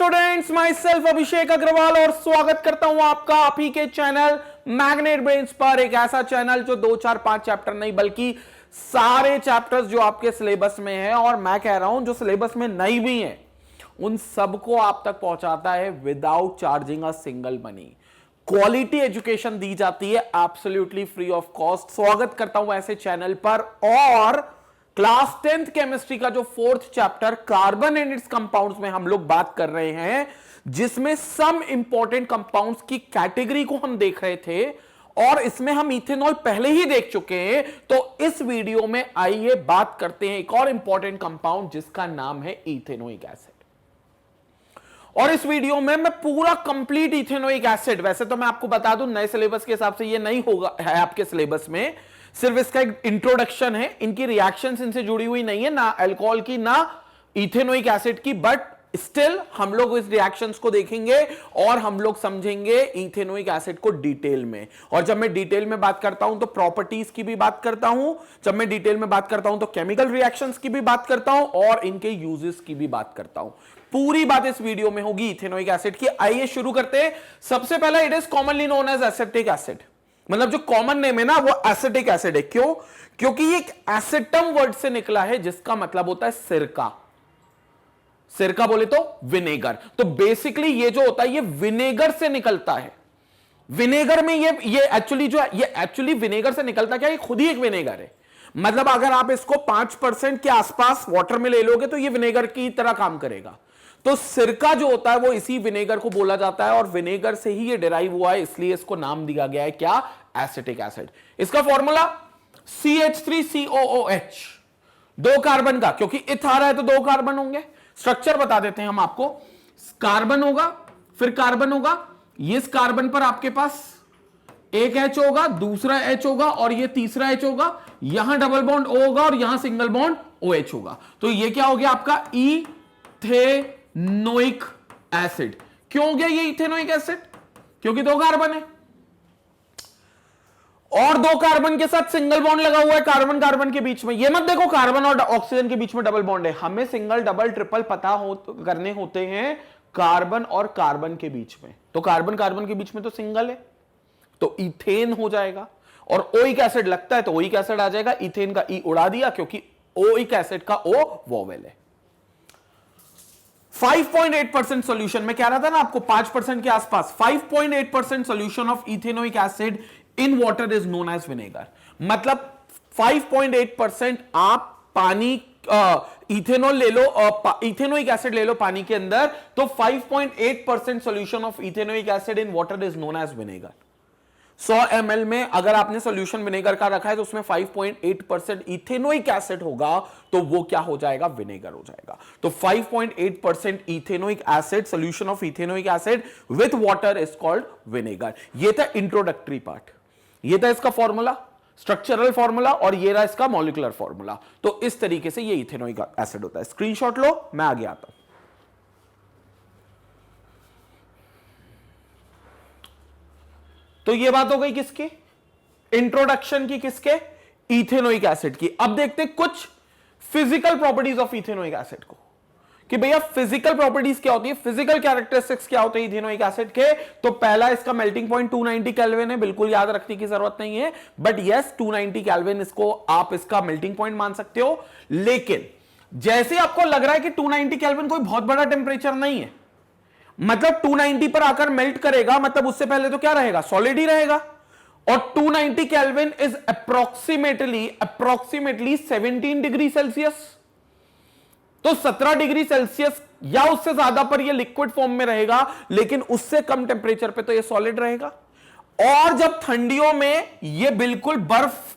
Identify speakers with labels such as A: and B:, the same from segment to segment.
A: Students, my self अभिषेक अग्रवाल और स्वागत करता हूं आपका आप ही के चैनल मैग्नेट ब्रेन्स पर। एक ऐसा चैनल जो 2 4 5 चैप्टर नहीं बल्कि सारे चैप्टर्स जो आपके सिलेबस में है, और मैं कह रहा हूं जो सिलेबस में नहीं भी है उन सबको आप तक पहुंचाता है without charging a single money. Quality education दी जाती है एब्सोल्युटली फ्री ऑफ कॉस्ट। स्वागत करता हूं ऐसे चैनल पर। और क्लास 10th केमिस्ट्री का जो 4th chapter carbon and it's compounds में हम लोग बात कर रहे हैं, जिसमें सम इंपॉर्टेंट कंपाउंड्स की कैटेगरी को हम देख रहे थे, और इसमें हम इथेनॉल पहले ही देख चुके हैं। तो इस वीडियो में आइए बात करते हैं एक और इंपॉर्टेंट कंपाउंड जिसका नाम है इथेनोइक एसिड। और इस वीडियो में मैं पूरा कंप्लीट इथेनोइक एसिड, वैसे तो मैं आपको बता दूं नए सिलेबस के हिसाब से ये नहीं होगा है आपके सिलेबस में, सिर्फ इसका एक इंट्रोडक्शन है। इनकी रिएक्शंस इनसे जुड़ी हुई नहीं है, ना अल्कोहल की ना इथेनोइक एसिड की, बट स्टिल हम लोग इस रिएक्शंस को देखेंगे और हम लोग समझेंगे इथेनोइक एसिड को डिटेल में। और जब मैं डिटेल में बात करता हूं तो प्रॉपर्टीज की भी बात करता हूं, जब मैं डिटेल में बात करता हूं तो केमिकल रिएक्शंस की भी बात करता हूं और इनके यूजेस की भी बात करता हूं। पूरी बात इस वीडियो में होगी इथेनोइक एसिड की। आइए शुरू करते हैं। सबसे पहला, it is commonly known as acetic acid, मतलब जो कॉमन नेम है ना वो एसिटिक एसिड है। क्यों? क्योंकि ये एक एसिटम वर्ड से निकला है जिसका मतलब होता है सिरका। सिरका बोले तो विनेगर। तो बेसिकली ये जो होता है ये विनेगर से निकलता है। विनेगर में ये एक्चुअली जो है ये एक्चुअली विनेगर से निकलता क्या, ये खुद ही एक विनेगर है। मतलब अगर आप इसको 5% के आसपास वाटर में ले लोगे तो ये विनेगर की तरह काम करेगा। तो सिरका जो होता है वो इसी विनेगर को बोला जाता है, और विनेगर से ही ये डिराइव हुआ है, इसलिए इसको नाम दिया गया है क्या, एसिटिक एसिड। इसका फॉर्मूला CH3COOH, 2 कार्बन का, क्योंकि इथ आ रहा है तो 2 कार्बन होंगे। स्ट्रक्चर बता देते हैं हम आपको। कार्बन होगा, फिर कार्बन होगा, इस कार्बन पर आपके पास एक H होगा, दूसरा H होगा और ये तीसरा H होगा। यहां डबल बॉन्ड O होगा और यहां सिंगल बॉन्ड OH होगा। तो ये क्या हो गया आपका इथेनोइक एसिड। क्यों हो गया ये इथेनोइक एसिड? क्योंकि 2 कार्बन है और 2 कार्बन के साथ सिंगल बॉन्ड लगा हुआ है कार्बन कार्बन के बीच में। ये मत देखो कार्बन और ऑक्सीजन के बीच में डबल बॉन्ड है, हमें सिंगल डबल ट्रिपल पता करने होते हैं कार्बन और कार्बन के बीच में। तो कार्बन कार्बन के बीच में तो सिंगल है, तो इथेन हो जाएगा। और ओइक एसिड लगता है तो ओइक एसिड आ जाएगा। इथेन का ई उड़ा दिया क्योंकि ओइक एसिड का ओ वोवेल है। 5.8% सॉल्यूशन में कह रहा था ना आपको 5% के आसपास। 5.8% solution of ethanoic acid in water is known as vinegar. मतलब 5.8% आप पानी इथेनॉल ले लो, इथेनोइक एसिड ले लो पानी के अंदर, तो 5.8% solution of ethanoic acid in water is known as vinegar. 100 ml में अगर आपने सॉल्यूशन विनेगर का रखा है तो उसमें 5.8% इथेनोइक एसिड होगा, तो वो क्या हो जाएगा, विनेगर हो जाएगा। तो 5.8% ethanoic acid, solution of ethanoic acid with water is called vinegar. ये था इंट्रोडक्टरी पार्ट, ये था इसका फॉर्मूला, स्ट्रक्चरल फॉर्मूला, और ये रहा इसका मॉलिक्यूलर फॉर्मूला। तो इस तरीके से ये इथेनोइक एसिड होता है। स्क्रीनशॉट लो, मैं आगे आता हूं। तो ये बात हो गई किसकी, इंट्रोडक्शन की, किसके, इथेनोइक एसिड की। अब देखते हैं कुछ physical properties of ethanoic acid को, कि भैया फिजिकल प्रॉपर्टीज क्या होती है, फिजिकल कैरेक्टरिस्टिक्स क्या होते हैं इथेनोइक एसिड के। तो पहला इसका मेल्टिंग पॉइंट 290 केल्विन है, बिल्कुल याद रखने की जरूरत नहीं है, बट यस 290 केल्विन इसको आप इसका मेल्टिंग पॉइंट मान सकते हो। लेकिन जैसे आपको लग रहा है कि 290 केल्विन कोई बहुत बड़ा टेम्परेचर नहीं है, मतलब 290 पर आकर मेल्ट करेगा, मतलब उससे पहले तो क्या रहेगा, सॉलिड ही रहेगा। और 290 kelvin is approximately 17 degree Celsius. तो 17 डिग्री सेल्सियस या उससे ज्यादा पर ये लिक्विड फॉर्म में रहेगा, लेकिन उससे कम टेम्परेचर पे तो ये सॉलिड रहेगा। और जब ठंडियों में ये बिल्कुल बर्फ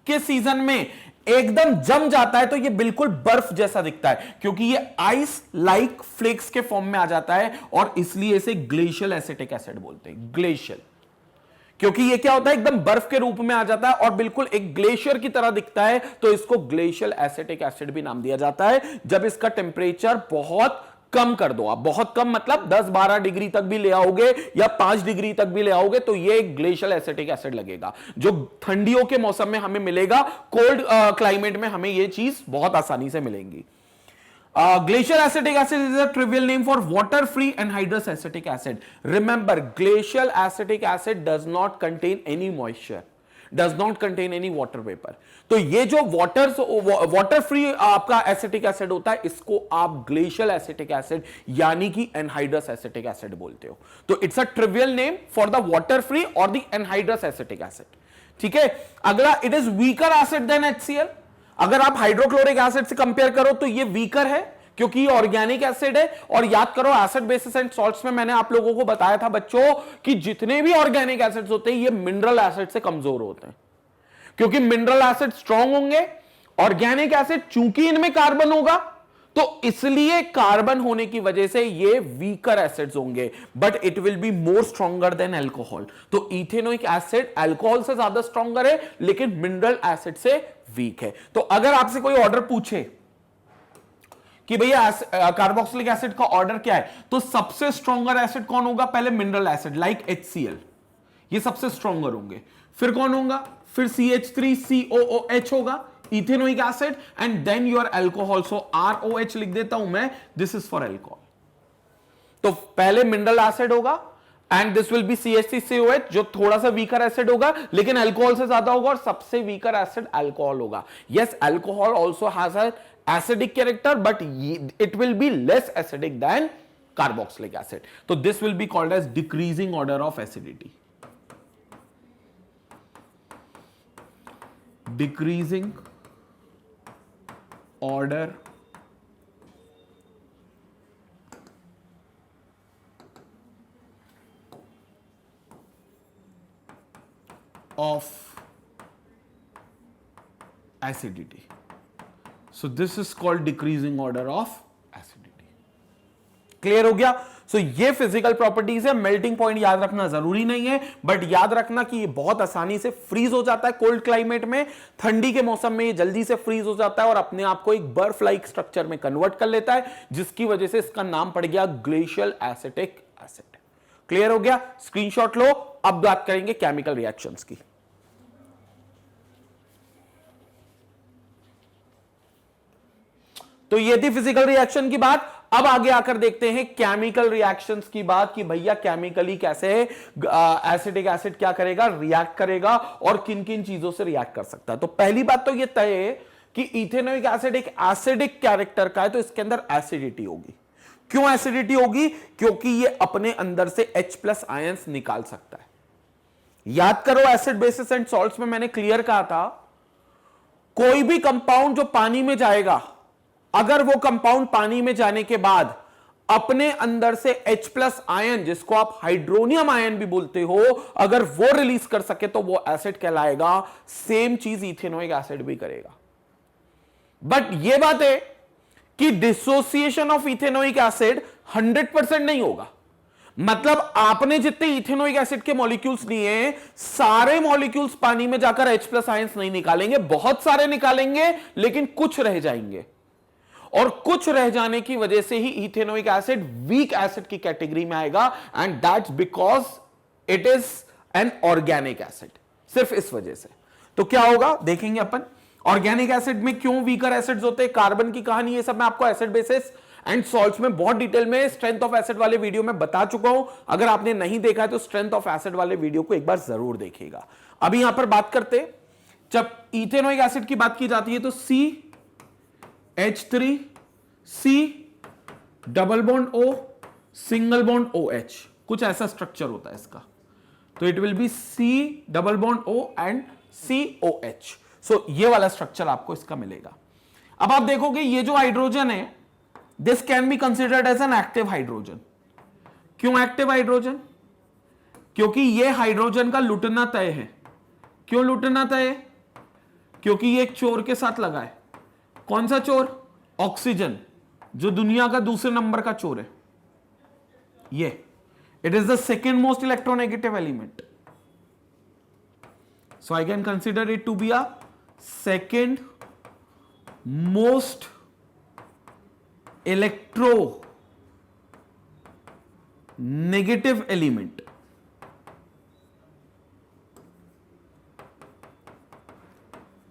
A: के सीजन में एकदम जम जाता है तो ये बिल्कुल बर्फ जैसा दिखता है, क्योंकि ये आइस लाइक फ्लेक्स के फॉर्म में आ जाता है, और इसलिए इसे ग्लेशियल एसिटिक एसिड बोलते हैं। ग्लेशियल क्योंकि ये क्या होता है, एकदम बर्फ के रूप में आ जाता है और बिल्कुल एक ग्लेशियर की तरह दिखता है, तो इसको ग्लेशियल एसिटिक एसिड भी नाम दिया जाता है। जब इसका टेम्परेचर बहुत कम कर दो, आप बहुत कम मतलब 10-12 डिग्री तक भी ले आओगे या 5 डिग्री तक भी ले आओगे, तो ये एक ग्लेशियल एसिटिक एसिड लगेगा, जो ठंडियों के मौसम में हमें मिलेगा। कोल्ड क्लाइमेट में हमें ये चीज बहुत आसानी से मिलेंगी। Glacial acetic acid is a trivial name for water-free anhydrous acetic acid. Remember, glacial acetic acid does not contain any moisture, does not contain any water vapor. तो ये जो वाटर फ्री आपका एसिटिक एसिड होता है, इसको आप glacial acetic acid यानी कि एनहाइड्रस एसिटिक एसिड बोलते हो. तो it's a trivial name for the water free और द एनहाइड्रस एसिटिक एसिड. ठीक है. अगला, it is weaker acid than HCl. अगर आप हाइड्रोक्लोरिक एसिड से कंपेयर करो तो ये वीकर है क्योंकि ये ऑर्गेनिक एसिड है. और याद करो, एसिड बेसिस एंड सॉल्ट्स में मैंने आप लोगों को बताया था बच्चों कि जितने भी ऑर्गेनिक एसिड्स होते हैं ये मिनरल एसिड से कमजोर होते हैं, क्योंकि मिनरल एसिड स्ट्रांग होंगे. ऑर्गेनिक एसिड चूंकि इनमें कार्बन होगा तो इसलिए कार्बन होने की वजह से ये वीकर एसिड्स होंगे, but it will be more stronger than alcohol. तो इथेनोइक एसिड अल्कोहल से ज्यादा स्ट्रॉन्गर है लेकिन मिनरल एसिड से वीक है. तो अगर आपसे कोई ऑर्डर पूछे कि भैया कार्बोक्सिलिक एसिड का ऑर्डर क्या है, तो सबसे स्ट्रॉन्गर एसिड कौन होगा? पहले मिनरल एसिड लाइक HCl, ये सबसे स्ट्रॉन्गर होंगे. फिर कौन होगा? फिर CH3COOH होगा, ethanoic acid, and then your alcohol. So ROH लिख देता हूं मैं, दिस इज फॉर अल्कोहल. तो पहले मिनरल एसिड होगा and this will B CH3COH जो थोड़ा सा वीकर एसिड होगा लेकिन अल्कोहल से ज्यादा होगा, और सबसे वीकर एसिड अल्कोहल होगा. Yes, alcohol also has a acidic character but it will be less acidic than carboxylic acid. तो this will be called as decreasing order of acidity. Decreasing order of acidity. So this is called decreasing order of acidity. Clear हो गया? सो ये physical properties है. Melting point याद रखना जरूरी नहीं है, बट याद रखना कि ये बहुत आसानी से फ्रीज हो जाता है कोल्ड क्लाइमेट में. ठंडी के मौसम में ये जल्दी से फ्रीज हो जाता है और अपने आप को एक बर्फ लाइक स्ट्रक्चर में कन्वर्ट कर लेता है, जिसकी वजह से इसका नाम पड़ गया ग्लेशियल एसिटिक एसिड. क्लियर हो गया? स्क्रीनशॉट लो. अब बात करेंगे केमिकल रिएक्शंस की. तो ये थी फिजिकल रिएक्शन की बात. अब आगे आकर देखते हैं केमिकल रिएक्शंस की बात कि भैया केमिकली कैसे एसिटिक एसिड क्या करेगा, रिएक्ट करेगा और किन किन चीजों से रिएक्ट कर सकता है. तो पहली बात तो ये तय है कि इथेनोइक एसिड एक एसिडिक कैरेक्टर का है, तो इसके अंदर एसिडिटी होगी. क्यों एसिडिटी होगी? क्योंकि ये अपने अंदर से H+ आयंस निकाल सकता है. याद करो, एसिड बेसिस एंड सॉल्ट्स में मैंने क्लियर कहा था, कोई भी कंपाउंड जो पानी में जाएगा, अगर वो कंपाउंड पानी में जाने के बाद अपने अंदर से H+ आयन, जिसको आप हाइड्रोनियम आयन भी बोलते हो, अगर वो रिलीज कर सके तो वो एसिड कहलाएगा. सेम चीज इथेनोइक एसिड भी करेगा. बट ये बात है कि डिसोसिएशन ऑफ इथेनोइक एसिड 100% नहीं होगा. मतलब आपने जितने इथेनोइक एसिड के मॉलिक्यूल्स लिए, सारे मॉलिक्यूल्स पानी में जाकर H+ आयंस नहीं निकालेंगे. बहुत सारे निकालेंगे लेकिन कुछ रह जाएंगे, और कुछ रह जाने की वजह से ही इथेनोइक एसिड वीक एसिड की कैटेगरी में आएगा. And that's because it is an organic acid. सिर्फ इस वजह से. तो क्या होगा देखेंगे अपन. ऑर्गेनिक एसिड में क्यों वीकर एसिड्स होते हैं, कार्बन की कहानी, ये सब मैं आपको एसिड बेसिस एंड सॉल्ट्स में बहुत डिटेल में स्ट्रेंथ ऑफ एसिड वाले वीडियो में बता चुका हूं. अगर आपने नहीं देखा है तो स्ट्रेंथ ऑफ एसिड वाले वीडियो को एक बार जरूर देखिएगा. अभी यहां पर बात करते, जब इथेनोइक एसिड की बात की जाती है तो CH3 C double bond O single bond OH, कुछ ऐसा स्ट्रक्चर होता है इसका. तो it will B C double bond O and COH. सो ये वाला स्ट्रक्चर आपको इसका मिलेगा. अब आप देखोगे ये जो हाइड्रोजन है, this can be considered as an active hydrogen. क्यों एक्टिव हाइड्रोजन? क्योंकि ये हाइड्रोजन का लुटना तय है. क्यों लुटना तय है? क्योंकि ये एक चोर के साथ लगा है. कौन सा चोर? ऑक्सीजन, जो दुनिया का दूसरे नंबर का चोर है. ये it is the second most electronegative element. So I can consider it to be a second most electro negative element.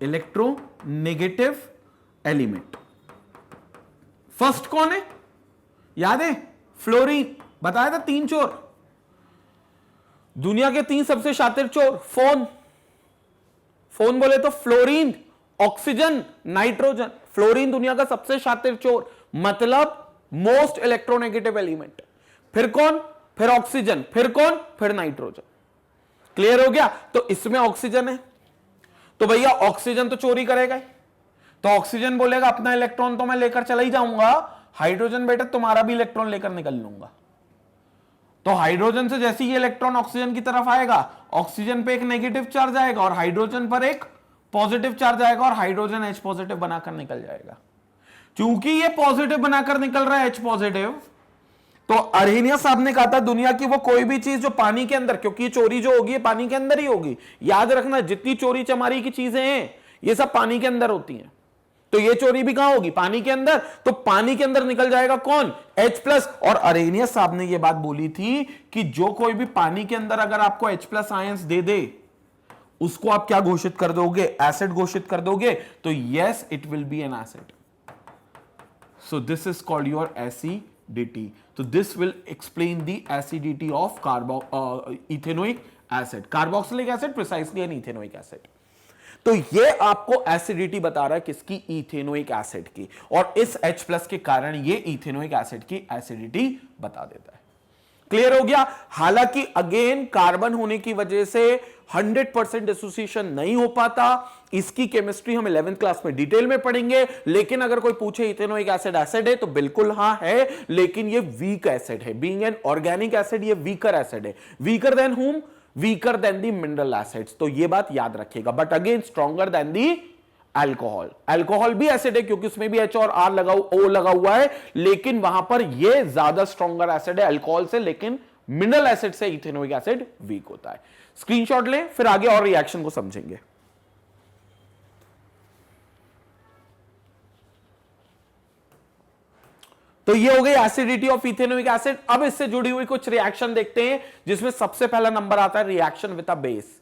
A: Electro negative element. First कौन है, याद है, फ्लोरीन। बताया था 3 चोर, दुनिया के 3 सबसे शातिर चोर। फोन बोले तो फ्लोरीन, ऑक्सीजन, नाइट्रोजन। फ्लोरीन दुनिया का सबसे शातिर चोर, मतलब मोस्ट इलेक्ट्रोनेगेटिव एलिमेंट। फिर कौन, फिर ऑक्सीजन, फिर कौन, फिर नाइट्रोजन। क्लियर हो गया। तो इसमें ऑक्सीजन है, तो भैया ऑक्सीजन तो चोरी करेगा ही। तो ऑक्सीजन बोलेगा अपना इलेक्ट्रॉन तो मैं लेकर चला ही जाऊंगा, हाइड्रोजन बेटा तुम्हारा भी इलेक्ट्रॉन लेकर निकल लूंगा। तो हाइड्रोजन से जैसे ही इलेक्ट्रॉन ऑक्सीजन की तरफ आएगा, ऑक्सीजन पे एक नेगेटिव चार्ज आएगा और हाइड्रोजन पर एक पॉजिटिव चार्ज आएगा और हाइड्रोजन H पॉजिटिव बनाकर निकल जाएगा। क्योंकि ये पॉजिटिव बनाकर निकल रहा है H पॉजिटिव, तो अर्हेनियस साहब ने कहा था दुनिया की वो कोई भी चीज जो पानी के अंदर, क्योंकि ये चोरी जो होगी पानी के अंदर ही होगी, याद रखना जितनी चोरी चमारी की चीजें हैं ये सब पानी के अंदर होती हैं। तो ये चोरी भी कहां होगी, पानी के अंदर। तो पानी के अंदर निकल जाएगा कौन, H+। और अर्हेनियस साहब ने ये बात बोली थी कि जो कोई भी पानी के अंदर अगर आपको H+ आयंस दे दे, उसको आप क्या घोषित कर दोगे, एसिड घोषित कर दोगे। तो yes, it will be an acid. So this is called your acidity. तो this will explain the acidity of ethanoic acid, carboxylic acid, precisely an ethanoic acid. तो ये आपको एसिडिटी बता रहा है किसकी, इथेनोइक एसिड की। और इस H+ के कारण ये इथेनोइक एसिड की एसिडिटी बता देता है। क्लियर हो गया। हालांकि अगेन कार्बन होने की वजह से 100% एसोसिएशन नहीं हो पाता। इसकी केमिस्ट्री हम 11th क्लास में डिटेल में पढ़ेंगे। लेकिन अगर कोई पूछे इथेनोइक एसिड एसिड है, तो बिल्कुल हां है, लेकिन ये वीक एसिड है। बीइंग एन ऑर्गेनिक एसिड ये वीकर एसिड है। वीकर देन हुम, वीकर देन दी मिनरल एसिड्स। तो ये बात याद रखिएगा। But again stronger than the alcohol. Alcohol भी एसिड है क्योंकि उसमें भी H और R O लगा हुआ है, लेकिन वहां पर ये ज्यादा स्ट्रॉन्गर एसिड है अल्कोहल से, लेकिन मिनरल एसिड से इथेनोइक एसिड वीक होता है। स्क्रीनशॉट लें, फिर आगे और रिएक्शन को समझेंगे। तो ये हो गई एसिडिटी ऑफ इथेनोइक एसिड। अब इससे जुड़ी हुई कुछ रिएक्शन देखते हैं, जिसमें सबसे पहला नंबर आता है रिएक्शन विद अ बेस।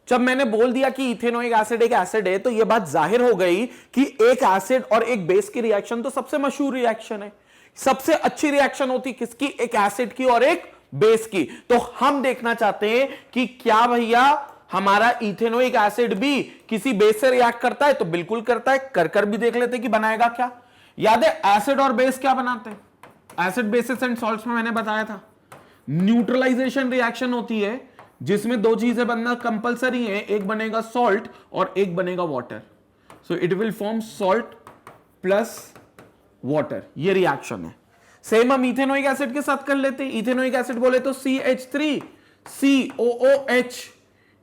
A: जब मैंने बोल दिया कि इथेनोइक एसिड एक एसिड है, तो यह बात जाहिर हो गई कि एक एसिड और एक बेस की रिएक्शन तो सबसे मशहूर रिएक्शन है। सबसे अच्छी रिएक्शन होती किसकी, एक एसिड की और एक बेस की। तो हम देखना चाहते हैं कि क्या भैया हमारा इथेनोइक एसिड भी किसी बेस से रिएक्ट करता है। तो बिल्कुल करता है, कर भी देख लेते हैं कि बनाएगा क्या। याद है एसिड और बेस क्या बनाते हैं, एसिड बेसिस एंड सॉल्ट्स में मैंने बताया था न्यूट्रलाइजेशन रिएक्शन होती है, जिसमें 2 चीजें बनना कंपलसरी है, एक बनेगा सॉल्ट और एक बनेगा water. So it will form salt plus water, ये रिएक्शन है। सेम हम इथेनोइक एसिड के साथ कर लेते हैं। इथेनोइक एसिड बोले तो CH3COOH,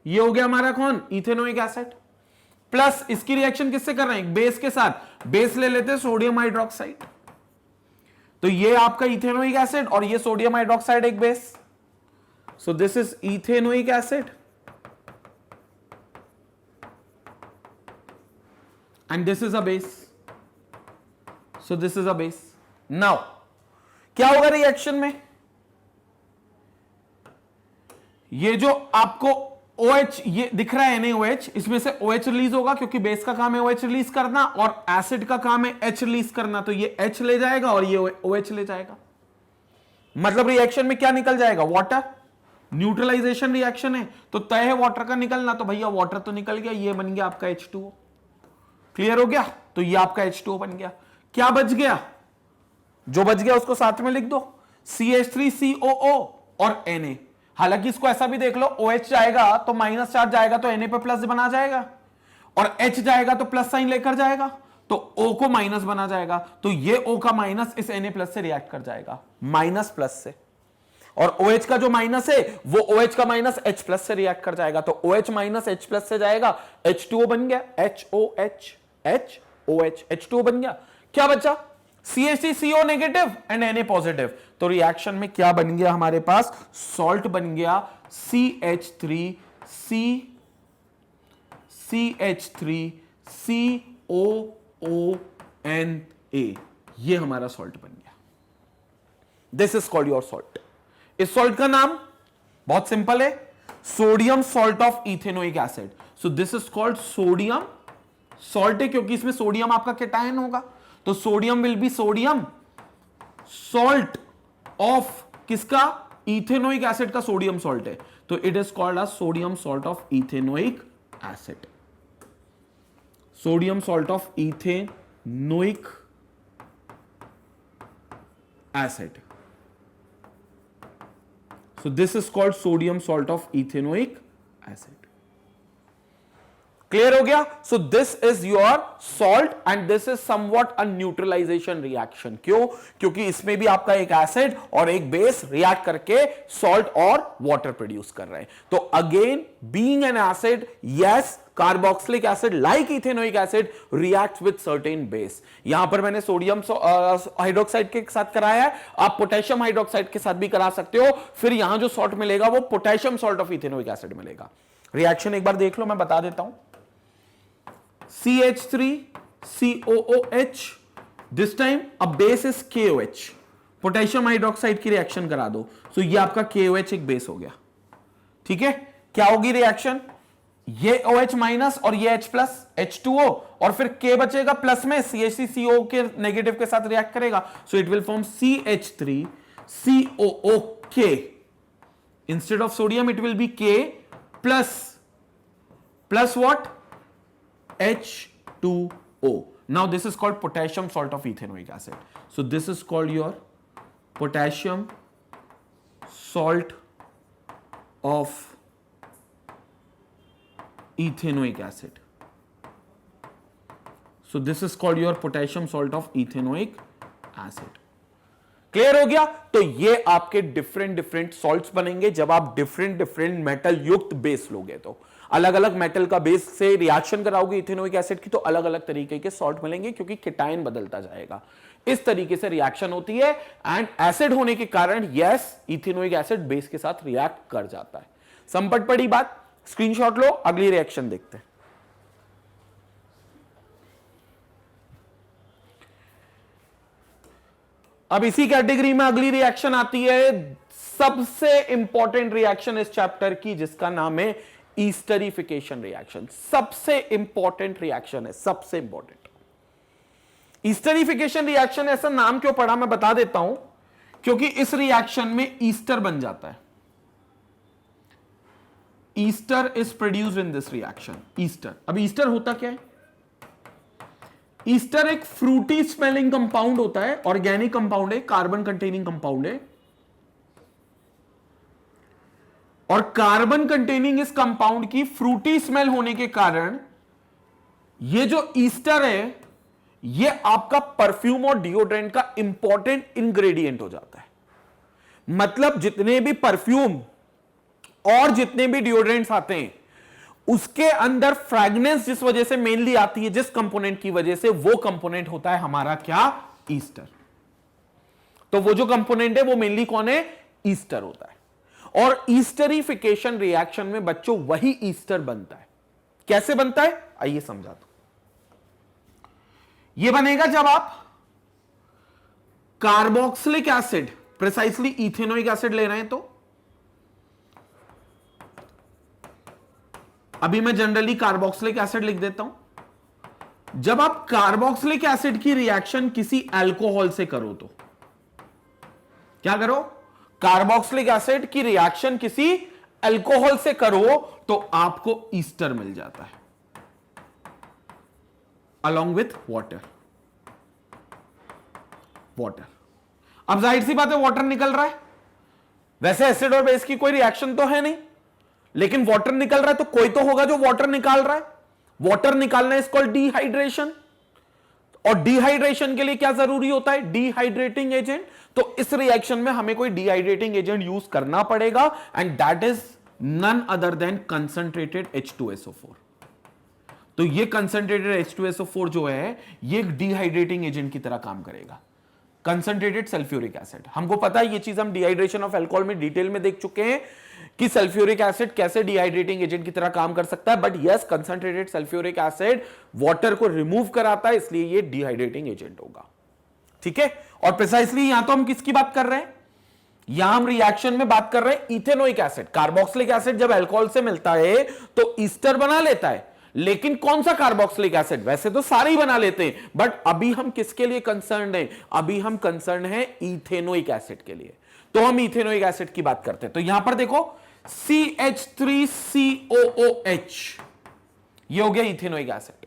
A: ये हो गया हमारा कौन, इथेनोइक एसिड। प्लस इसकी रिएक्शन किससे कर रहे हैं, बेस के साथ। बेस ले लेते हैं सोडियम हाइड्रोक्साइड। तो ये आपका इथेनोइक एसिड और ये सोडियम हाइड्रोक्साइड एक base. So this is ethanoic acid and this is a base. So this is a base. Now क्या होगा रिएक्शन में, ये जो आपको OH ये दिख रहा है NaOH, इसमें से OH रिलीज होगा क्योंकि बेस का काम है OH रिलीज करना और एसिड का काम है H रिलीज करना। तो ये H ले जाएगा और ये OH ले जाएगा, मतलब रिएक्शन में क्या निकल जाएगा, वाटर। न्यूट्रलाइजेशन रिएक्शन है तो तय है वाटर का निकलना, तो भैया वाटर तो निकल गया, ये बन गया आपका H2O। क्लियर हो गया। तो ये आपका H2O बन गया। क्या बच गया, जो बच गया उसको साथ में लिख दो, CH3COO और Na। हालांकि इसको ऐसा भी देख लो, OH जाएगा तो माइनस चार्ज जाएगा तो Na पे प्लस बना जाएगा, और H जाएगा तो प्लस साइन लेकर जाएगा तो O को माइनस बना जाएगा। तो ये O का माइनस इस Na प्लस से रिएक्ट कर जाएगा, माइनस प्लस से, और OH का जो माइनस है वो OH का माइनस H प्लस से रिएक्ट कर जाएगा। तो OH माइनस H प्लस से जाएगा, H2O बन गया, HOH HOH H2O बन गया। क्या बचा, CH3CO negative and Na positive. तो रिएक्शन में क्या बन गया हमारे पास, सॉल्ट बन गया CH3COONA, ये हमारा सॉल्ट बन गया। This is called your salt. इस सॉल्ट का नाम बहुत सिंपल है, sodium salt of ethanoic acid. So this is called sodium salt है क्योंकि इसमें सोडियम आपका केटायन होगा। तो sodium will be sodium salt of किसका, इथेनोइक एसिड का सोडियम सॉल्ट है, तो it is called as sodium salt of ethanoic acid, sodium salt of ethanoic acid. So this is called sodium salt of ethanoic acid. Clear हो गया? So this is your salt and this is somewhat a neutralization reaction. क्यों? क्योंकि इसमें भी आपका एक acid और एक बेस रिएक्ट करके सॉल्ट और वाटर प्रोड्यूस कर रहे हैं. तो again being an acid, yes, carboxylic acid like ethanoic acid reacts with certain base. यहां पर मैंने सोडियम हाइड्रोक्साइड के साथ कराया है, आप पोटेशियम हाइड्रोक्साइड के साथ भी करा सकते हो. फिर यहां जो सॉल्ट मिलेगा वो potassium salt of ethanoic acid मिलेगा. रिएक्शन एक बार देख लो, मैं बता देता हूं. CH3 COOH, this time a base is KOH. Potassium hydroxide की रिएक्शन करा दो, तो ये आपका KOH एक बेस हो गया. ठीक है, क्या होगी रिएक्शन, ये OH माइनस और ये H प्लस H2O, और फिर K बचेगा प्लस में, CH3CO के नेगेटिव के साथ रिएक्ट करेगा, so it will form CH3 COOK. Instead of sodium it will B K plus what, H2O. Now this is called potassium salt of ethanoic acid. So this is called your potassium salt of ethanoic acid. So this is called your potassium salt of ethanoic acid. Clear हो गया? तो ये आपके different salts बनेंगे जब आप different metal युक्त base लोगे. तो अलग अलग मेटल का बेस से रिएक्शन कराओगे इथेनोइक एसिड की, तो अलग अलग तरीके के सॉल्ट मिलेंगे, क्योंकि केटायन बदलता जाएगा. इस तरीके से रिएक्शन होती है, एंड एसिड होने के कारण यस, इथेनोइक एसिड बेस के साथ रिएक्ट कर जाता है. संपट पड़ी बात, स्क्रीनशॉट लो, अगली रिएक्शन देखते हैं. अब इसी कैटेगरी में अगली रिएक्शन आती है, सबसे इंपॉर्टेंट रिएक्शन इस चैप्टर की, जिसका नाम है ईस्टरिफिकेशन रिएक्शन. सबसे इंपॉर्टेंट रिएक्शन है, सबसे इंपॉर्टेंट. ईस्टरिफिकेशन रिएक्शन ऐसा नाम क्यों पड़ा मैं बता देता हूं, क्योंकि इस रिएक्शन में ईस्टर बन जाता है. Easter is produced in this reaction. Easter, अब ईस्टर होता क्या है, ईस्टर एक फ्रूटी स्मेलिंग कंपाउंड होता है, ऑर्गेनिक कंपाउंड है, कार्बन कंटेनिंग कंपाउंड है, और कार्बन कंटेनिंग इस कंपाउंड की फ्रूटी स्मेल होने के कारण ये जो ईस्टर है ये आपका परफ्यूम और डिओड्रेंट का इंपॉर्टेंट इंग्रेडिएंट हो जाता है. मतलब जितने भी परफ्यूम और जितने भी डिओड्रेंट्स आते हैं उसके अंदर फ्रेगनेंस जिस वजह से मेनली आती है, जिस कंपोनेंट की वजह से, वो कंपोनेंट होता है हमारा क्या, ईस्टर. तो वो जो कंपोनेंट है वो मेनली कौन है, ईस्टर होता है. और ईस्टरिफिकेशन रिएक्शन में बच्चों वही ईस्टर बनता है. कैसे बनता है आइए समझा दो. ये बनेगा जब आप carboxylic acid, precisely ethanoic acid ले रहे हैं. तो अभी मैं जनरली कार्बोक्सिलिक एसिड लिख देता हूं. जब आप कार्बोक्सिलिक एसिड की रिएक्शन किसी अल्कोहल से करो, तो क्या करो, कार्बोक्सिलिक एसिड की रिएक्शन किसी अल्कोहल से करो तो आपको ईस्टर मिल जाता है along with water. अब जाहिर सी बात है वाटर निकल रहा है. वैसे एसिड और बेस की कोई रिएक्शन तो है नहीं, लेकिन वाटर निकल रहा है, तो कोई तो होगा जो वाटर निकाल रहा है. वाटर निकालना इज कॉल्ड डिहाइड्रेशन. और डिहाइड्रेशन के लिए क्या जरूरी होता है, डिहाइड्रेटिंग एजेंट. तो इस रिएक्शन में हमें कोई डिहाइड्रेटिंग एजेंट यूज करना पड़ेगा, and that is none other than concentrated H2SO4. तो ये कंसंट्रेटेड H2SO4 जो है ये एक डिहाइड्रेटिंग एजेंट की तरह काम करेगा. कंसंट्रेटेड सल्फ्यूरिक एसिड, हमको पता है ये चीज, हम डिहाइड्रेशन ऑफ अल्कोहल में डिटेल में देख चुके हैं कि सल्फ्यूरिक एसिड कैसे डिहाइड्रेटिंग एजेंट की तरह काम कर सकता है. But yes, concentrated sulphuric acid water को रिमूव कराता है, इसलिए ये डिहाइड्रेटिंग एजेंट होगा. ठीक है. और प्रिसाइसली यहां तो हम किसकी बात कर रहे हैं, यहां हम रिएक्शन में बात कर रहे हैं इथेनोइक एसिड. कार्बोक्सिलिक एसिड जब अल्कोहल से मिलता है तो ईस्टर बना लेता है, लेकिन कौन सा कार्बोक्सिलिक एसिड? वैसे तो सारे ही बना लेते हैं, बट अभी हम किसके लिए कंसर्न हैं? अभी हम कंसर्न हैं इथेनोइक एसिड के लिए। तो हम इथेनोइक एसिड की बात करते हैं। तो यहां पर देखो CH3COOH, ये हो गया इथेनोइक एसिड।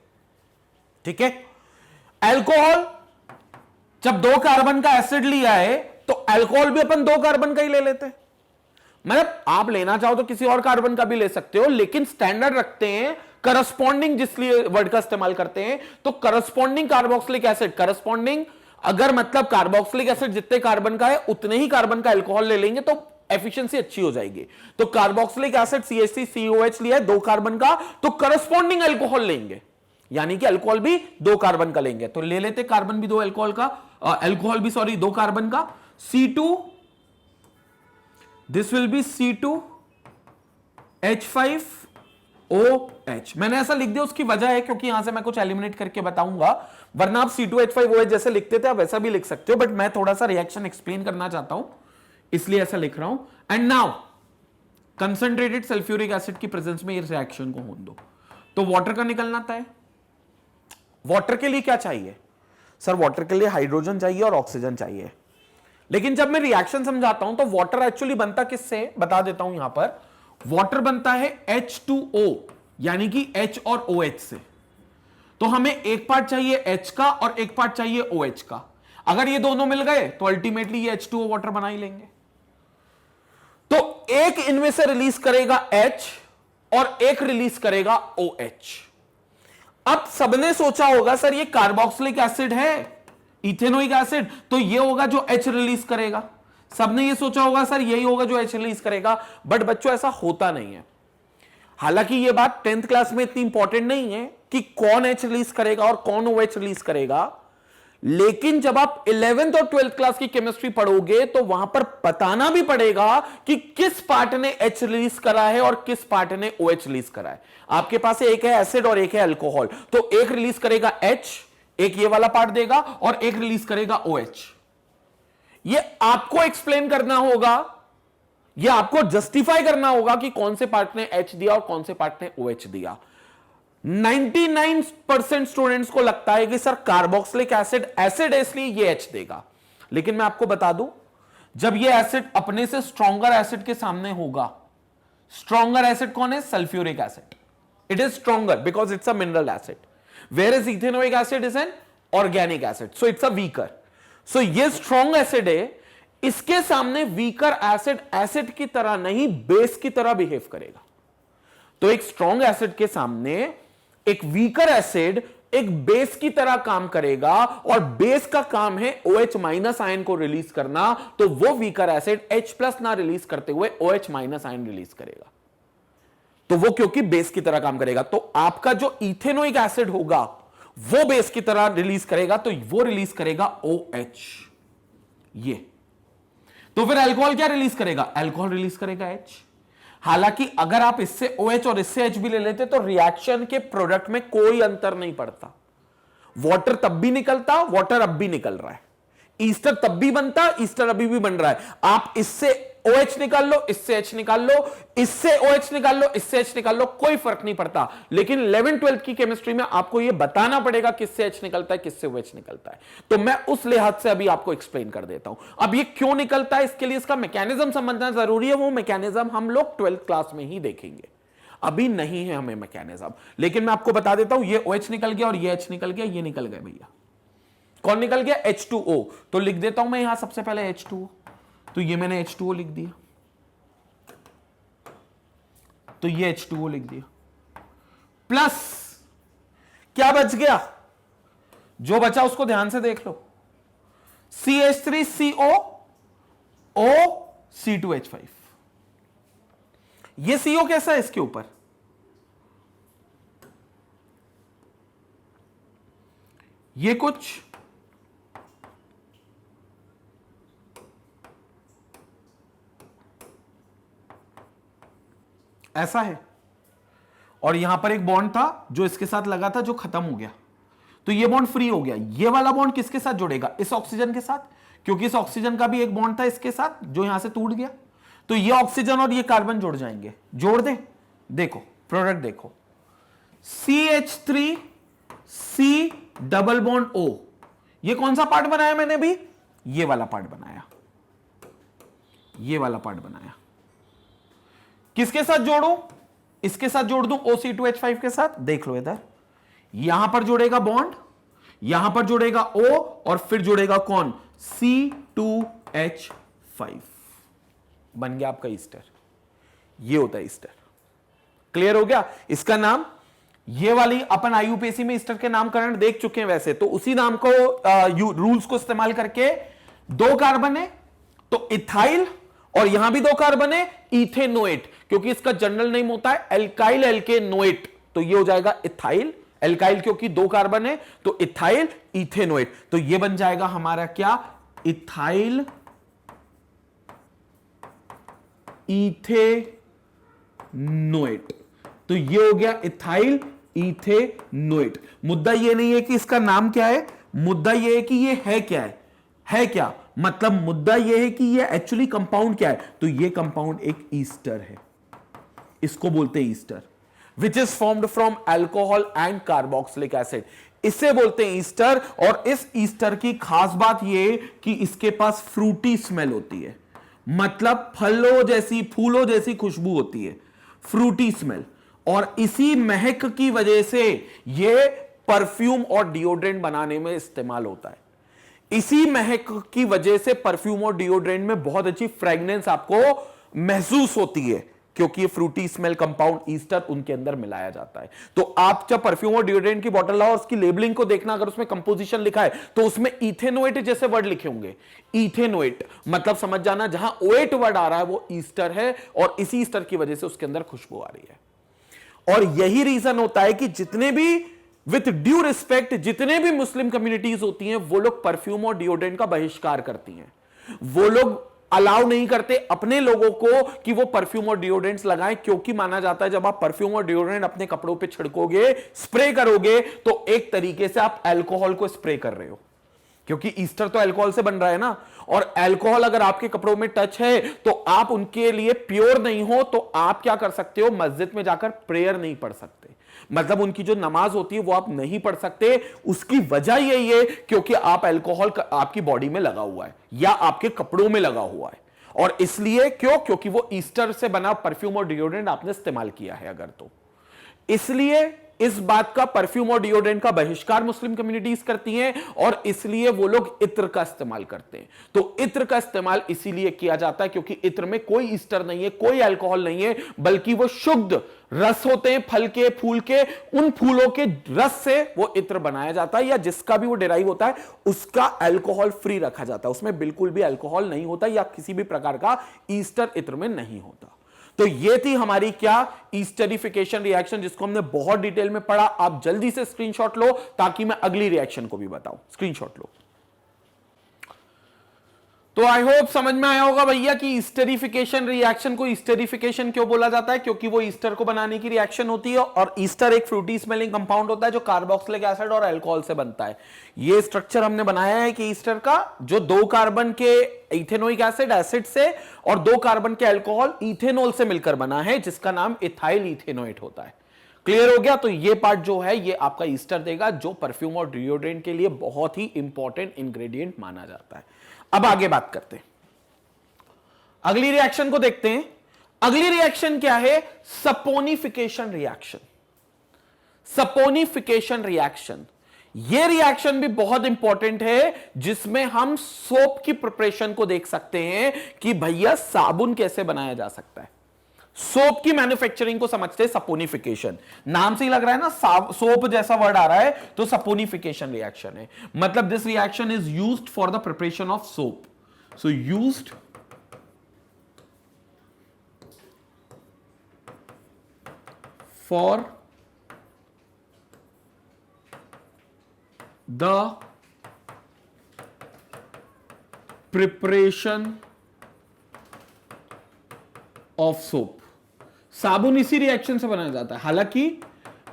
A: ठीक है, अल्कोहल, जब 2 कार्बन का एसिड लिया है तो अल्कोहल भी अपन 2 कार्बन का ही ले लेते हैं। मतलब आप लेना चाहो तो किसी और कार्बन का भी ले सकते हो, लेकिन स्टैंडर्ड रखते हैं करस्पॉन्डिंग, जिसलिए वर्ड का इस्तेमाल करते हैं। तो करस्पॉन्डिंग कार्बोक्सिलिक एसिड, करस्पॉन्डिंग अगर मतलब कार्बोक्सिलिक एसिड जितने कार्बन का है उतने ही कार्बन का अल्कोहल ले लेंगे तो एफिशिएंसी अच्छी हो जाएगी। तो कार्बोक्सिलिक एसिड CH3COH लिया है 2 कार्बन का, तो करस्पॉन्डिंग अल्कोहल लेंगे, यानी कि अल्कोहल भी 2 कार्बन का लेंगे। तो ले लेते कार्बन भी 2 अल्कोहल का, अल्कोहल भी 2 कार्बन का, C2, this will B C2H5OH। मैंने ऐसा लिख दिया, उसकी वजह है क्योंकि यहां से मैं कुछ एलिमिनेट करके बताऊंगा, वरना आप C2H5OH जैसे लिखते थे आप वैसा भी लिख सकते हो, बट मैं थोड़ा सा रिएक्शन एक्सप्लेन करना चाहता हूं इसलिए ऐसा लिख रहा हूं। And now concentrated sulphuric acid की प्रेजेंस में इस रिएक्शन को होने दो। तो वाटर का निकलना तय। वाटर के लिए क्या चाहिए सर? वाटर के लिए हाइड्रोजन चाहिए और ऑक्सीजन चाहिए। लेकिन जब मैं रिएक्शन समझाता हूं तो वाटर एक्चुअली बनता किससे बता देता हूं। यहां पर वाटर बनता है H2O, यानी कि H और OH से। तो हमें एक पार्ट चाहिए H का और एक पार्ट चाहिए OH का। अगर ये दोनों मिल गए तो अल्टीमेटली ये H2O वाटर बना ही लेंगे। तो एक इनमें से रिलीज करेगा H और एक रिलीज करेगा OH। अब सबने सोचा होगा सर ये कार्बोक्सिलिक एसिड है, इथेनोइक एसिड, तो ये होगा जो H रिलीज करेगा। सबने ये सोचा होगा सर यही होगा जो H रिलीज करेगा, बट बच्चों ऐसा होता नहीं है। हालांकि ये बात 10th क्लास में इतनी इंपॉर्टेंट नहीं है कि कौन H रिलीज करेगा और कौन OH रिलीज करेगा, लेकिन जब आप 11th और 12th क्लास की केमिस्ट्री पढ़ोगे तो वहां पर बताना भी पड़ेगा कि किस पार्ट ने H रिलीज करा है और किस पार्ट ने OH रिलीज करा है। आपके पास एक है एसिड और एक है अल्कोहल, तो एक रिलीज करेगा H, एक ये वाला पार्ट देगा, और एक रिलीज करेगा OH। ये आपको एक्सप्लेन करना होगा, ये आपको जस्टिफाई करना होगा कि कौन से पार्ट ने H दिया और कौन से पार्ट ने OH दिया। 99% स्टूडेंट्स को लगता है कि सर कार्बोक्सिलिक एसिड एसिड है इसलिए ये H देगा, लेकिन मैं आपको बता दूं जब ये एसिड अपने से स्ट्रॉन्गर एसिड के सामने होगा, स्ट्रॉन्गर एसिड कौन है? Sulphuric acid. It is stronger because it's a mineral acid, whereas ethanoic acid is an organic acid, so it's a weaker. So ये स्ट्रॉन्ग एसिड है, इसके सामने वीकर एसिड एसिड की तरह नहीं बेस की तरह बिहेव करेगा। तो एक स्ट्रॉन्ग एसिड के सामने एक वीकर एसिड एक बेस की तरह काम करेगा, और बेस का काम है OH माइनस आयन को रिलीज करना, तो वो वीकर एसिड H प्लस ना रिलीज करते हुए OH माइनस आयन रिलीज करेगा। तो वो क्योंकि बेस की तरह काम करेगा, तो आपका जो इथेनोइक एसिड होगा वो बेस की तरह रिलीज करेगा, तो वो रिलीज करेगा OH। ये तो फिर अल्कोहल क्या रिलीज करेगा? अल्कोहल रिलीज करेगा H। हालांकि अगर आप इससे OH और इससे H भी ले लेते तो रिएक्शन के प्रोडक्ट में कोई अंतर नहीं पड़ता। वाटर तब भी निकलता, वाटर अब भी निकल रहा है, ईस्टर तब भी बनता, ईस्टर अभी भी बन रहा है। आप इससे OH निकाल लो, इससे H निकाल लो, इससे OH निकाल लो, इससे H निकाल लो, कोई फर्क नहीं पड़ता। लेकिन 11th-12th की केमिस्ट्री में आपको यह बताना पड़ेगा किससे H निकलता है, किससे OH निकलता है। तो मैं उस लिहाज से अभी आपको एक्सप्लेन कर देता हूं। अब ये क्यों निकलता है, इसके लिए इसका मैकेनिज्म समझना जरूरी है। वो मैकेनिज्म हम लोग 12th क्लास में ही देखेंगे, अभी नहीं है हमें मैकेनिज्म। लेकिन मैं आपको बता देता हूं, ये OH निकल गया और ये H निकल गया, ये निकल गया भैया। कौन निकल गया? H2O। तो लिख देता हूं मैं यहां सबसे पहले H2O, तो ये मैंने H2O लिख दिया, तो ये H2O लिख दिया, प्लस क्या बच गया? जो बचा उसको ध्यान से देख लो, CH3CO O C2H5। ये CO कैसा है इसके ऊपर? ये कुछ ऐसा है, और यहां पर एक बॉन्ड था जो इसके साथ लगा था जो खत्म हो गया, तो ये बॉन्ड फ्री हो गया। ये वाला बॉन्ड किसके साथ जुड़ेगा? इस ऑक्सीजन के साथ, क्योंकि इस ऑक्सीजन का भी एक बॉन्ड था इसके साथ जो यहां से टूट गया। तो ये ऑक्सीजन और ये कार्बन जुड़ जाएंगे। जोड़ दे, देखो प्रोडक्ट देखो, CH3 C double bond O। ये कौन सा पार्ट बनाया मैंने भी? ये वाला पार्ट बनाया, ये वाला पार्ट बनाया। किसके साथ जोड़ू? इसके साथ जोड़ दूं OC2H5 के साथ। देख लो इधर, यहां पर जुड़ेगा बॉन्ड, यहां पर जुड़ेगा O और फिर जुड़ेगा कौन? C2H5। बन गया आपका ईस्टर। ये होता है ईस्टर। क्लियर हो गया? इसका नाम, ये वाली अपन IUPAC में ईस्टर के नामकरण देख चुके हैं वैसे, तो उसी नाम को रूल्स को इस्तेमाल करके 2 कार्बन है तो इथाइल, और यहां भी 2 कार्बन है इथेनोएट, क्योंकि इसका जनरल नेम होता है एल्काइल एल्केनोएट, तो ये हो जाएगा इथाइल। एल्काइल क्योंकि 2 कार्बन है तो इथाइल इथेनोएट, तो ये बन जाएगा हमारा क्या? Ethyl ethanoate. तो ये हो गया इथाइल इथेनोएट। मुद्दा ये नहीं है कि इसका नाम क्या है, मुद्दा ये है कि ये है क्या है क्या? मतलब मुद्दा ये है कि ये एक्चुअली कंपाउंड क्या है। तो ये कंपाउंड एक ईस्टर है, इसको बोलते हैं Easter, which is formed from alcohol and carboxylic acid. इसे बोलते हैं ईस्टर। और इस ईस्टर की खास बात ये कि इसके पास फ्रूटी स्मेल होती है, मतलब फलों जैसी, फूलों जैसी खुशबू होती है, फ्रूटी स्मेल। और इसी महक की वजह से ये परफ्यूम और डिओड्रेंट बनाने में इस्तेमाल होता है। इसी महक की वजह से परफ्यूम और डिओड्रेंट में बहुत अच्छी फ्रेग्रेंस आपको महसूस होती है, क्योंकि ये फ्रूटी स्मेल कंपाउंड ईस्टर उनके अंदर मिलाया जाता है। तो आप जब परफ्यूम और डिओड्रेंट की बोतल लाओ और उसकी लेबलिंग को देखना, अगर उसमें कंपोजिशन लिखा है तो उसमें इथेनोएट जैसे वर्ड लिखे होंगे। इथेनोएट मतलब समझ जाना, जहां ओएट वर्ड आ रहा है वो ईस्टर है, और इसी ईस्टर की वजह से उसके अंदर खुशबू आ रही है। और यही रीजन होता है कि जितने भी, विथ ड्यू रिस्पेक्ट, जितने भी मुस्लिम कम्युनिटीज होती हैं वो लोग परफ्यूम और डिओड्रेंट का बहिष्कार करती हैं। वो लोग अलाउ नहीं करते अपने लोगों को कि वो परफ्यूम और डिओड्रेंट्स लगाएं, क्योंकि माना जाता है जब आप परफ्यूम और डिओड्रेंट अपने कपड़ों पे छिड़कोगे, स्प्रे करोगे, तो एक तरीके से आप अल्कोहल को स्प्रे कर रहे हो, क्योंकि ईस्टर तो अल्कोहल से बन रहा है ना। और अल्कोहल अगर आपके कपड़ों में टच है तो आप उनके लिए प्योर नहीं हो, तो आप क्या कर सकते हो? मस्जिद में जाकर प्रेयर नहीं पढ़ सकते, मतलब उनकी जो नमाज होती है वो आप नहीं पढ़ सकते। उसकी वजह यही है क्योंकि आप अल्कोहल आपकी बॉडी में लगा हुआ है या आपके कपड़ों में लगा हुआ है। और इसलिए क्यों? क्योंकि वो ईस्टर से बना परफ्यूम और डिओड्रेंट आपने इस्तेमाल किया है अगर, तो इसलिए इस बात का, परफ्यूम और डिओड्रेंट का बहिष्कार मुस्लिम कम्युनिटीज करती हैं, और इसलिए वो लोग इत्र का इस्तेमाल करते हैं। तो इत्र का इस्तेमाल इसीलिए किया जाता है क्योंकि इत्र में कोई ईस्टर नहीं है, कोई अल्कोहल नहीं है, बल्कि वो शुद्ध रस होते हैं फल के, फूल के। उन फूलों के रस से वो इत्र बनाया जाता है, या जिसका भी वो डिराइव होता है उसका अल्कोहल फ्री रखा जाता है, उसमें बिल्कुल भी अल्कोहल नहीं होता, या किसी भी प्रकार का ईस्टर इत्र में नहीं होता। तो ये थी हमारी क्या? ईस्टरिफिकेशन रिएक्शन, जिसको हमने बहुत डिटेल में पढ़ा। आप जल्दी से स्क्रीनशॉट लो ताकि मैं अगली रिएक्शन को भी बताऊं। स्क्रीनशॉट लो। तो आई होप समझ में आया होगा भैया कि ईस्टरिफिकेशन रिएक्शन को ईस्टरिफिकेशन क्यों बोला जाता है, क्योंकि वो ईस्टर को बनाने की रिएक्शन होती है, और ईस्टर एक फ्रूटी स्मेलिंग कंपाउंड होता है जो कार्बोक्सिलिक एसिड और अल्कोहल से बनता है। ये स्ट्रक्चर हमने बनाया है कि ईस्टर का, जो 2 कार्बन के इथेनोइक एसिड से और 2 कार्बन के अल्कोहल इथेनॉल से मिलकर बना है, जिसका नाम इथाइल इथेनोएट होता है। क्लियर हो गया? तो ये पार्ट जो है ये आपका ईस्टर देगा, जो परफ्यूम और डिओड्रेंट के लिए बहुत ही इंपॉर्टेंट इंग्रेडिएंट माना जाता है। अब आगे बात करते हैं, अगली रिएक्शन को देखते हैं। अगली रिएक्शन क्या है? Saponification reaction. सपोनिफिकेशन रिएक्शन, यह रिएक्शन भी बहुत इंपॉर्टेंट है, जिसमें हम सोप की प्रिपरेशन को देख सकते हैं कि भैया साबुन कैसे बनाया जा सकता है। सोप की मैन्युफैक्चरिंग को समझते हैं सपोनिफिकेशन। नाम से ही लग रहा है ना, सोप जैसा वर्ड आ रहा है, तो सपोनिफिकेशन रिएक्शन है। मतलब this reaction is used for the preparation of soap. So used for the preparation of soap. साबुन इसी रिएक्शन से बनाया जाता है। हालांकि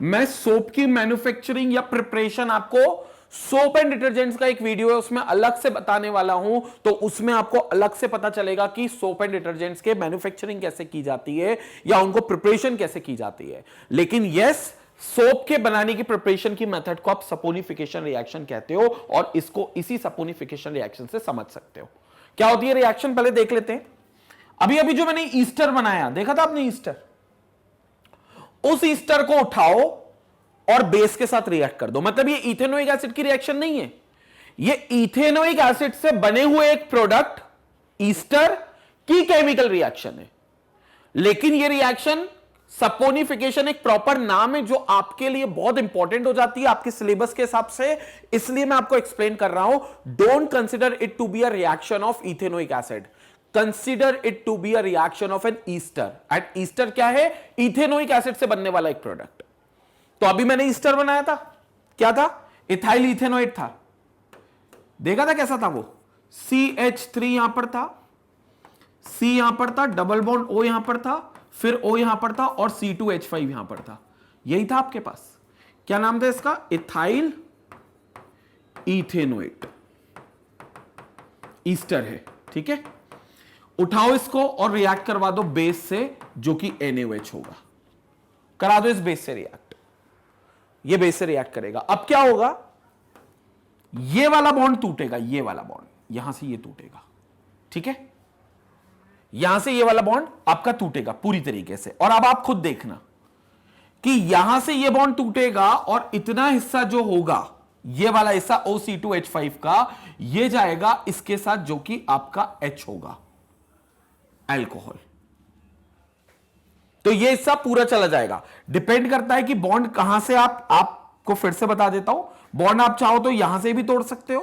A: मैं सोप की मैन्युफैक्चरिंग या प्रिपरेशन आपको सोप एंड डिटर्जेंट्स का एक वीडियो है उसमें अलग से बताने वाला हूं, तो उसमें आपको अलग से पता चलेगा कि सोप एंड डिटर्जेंट्स के मैन्युफैक्चरिंग कैसे की जाती है या उनको प्रिपरेशन कैसे की जाती है। लेकिन यस, सोप के बनाने की प्रिपरेशन की मेथड को आप सपोनिफिकेशन रिएक्शन कहते हो और इसको इसी सपोनिफिकेशन रिएक्शन से समझ सकते हो। क्या होती है रिएक्शन पहले देख लेते हैं। अभी अभी जो मैंने ईस्टर बनाया, देखा था आपने ईस्टर, उस ईस्टर को उठाओ और बेस के साथ रिएक्ट कर दो। मतलब ये इथेनोइक एसिड की रिएक्शन नहीं है, ये इथेनोइक एसिड से बने हुए एक प्रोडक्ट ईस्टर की केमिकल रिएक्शन है। लेकिन ये रिएक्शन सपोनिफिकेशन एक प्रॉपर नाम है जो आपके लिए बहुत इंपॉर्टेंट हो जाती है आपके सिलेबस के हिसाब से, इसलिए मैं आपको एक्सप्लेन कर रहा हूं। Don't consider it to be a reaction of ethanoic acid, consider it to be a reaction of an ester. And ester क्या है? इथेनोइक एसिड से बनने वाला एक प्रोडक्ट। तो अभी मैंने ईस्टर बनाया था, क्या था? इथाइल इथेनोइड था। देखा था कैसा था वो? CH3 यहां पर था, C यहां पर था, डबल बॉन्ड O यहां पर था, फिर O यहां पर था और C2H5 यहां पर था। यही था आपके पास। क्या नाम था इसका? इथाइल इथेनोइड ईस्टर है। ठीक है, उठाओ इसको और रिएक्ट करवा दो बेस से जो कि NaOH होगा। करा दो इस बेस से रिएक्ट, ये बेस से रिएक्ट करेगा। अब क्या होगा? ये वाला बॉन्ड टूटेगा, ये वाला बॉन्ड यहां से ये टूटेगा। ठीक है, यहां से ये वाला बॉन्ड आपका टूटेगा पूरी तरीके से। और अब आप खुद देखना कि यहां से ये बॉन्ड टूटेगा और इतना हिस्सा जो होगा, ये वाला हिस्सा OC2H5 का, ये जाएगा इसके साथ जो कि आपका H होगा, अल्कोहल। तो ये हिस्सा पूरा चला जाएगा। डिपेंड करता है कि बॉन्ड कहां से आपको फिर से बता देता हूं। बॉन्ड आप चाहो तो यहां से भी तोड़ सकते हो,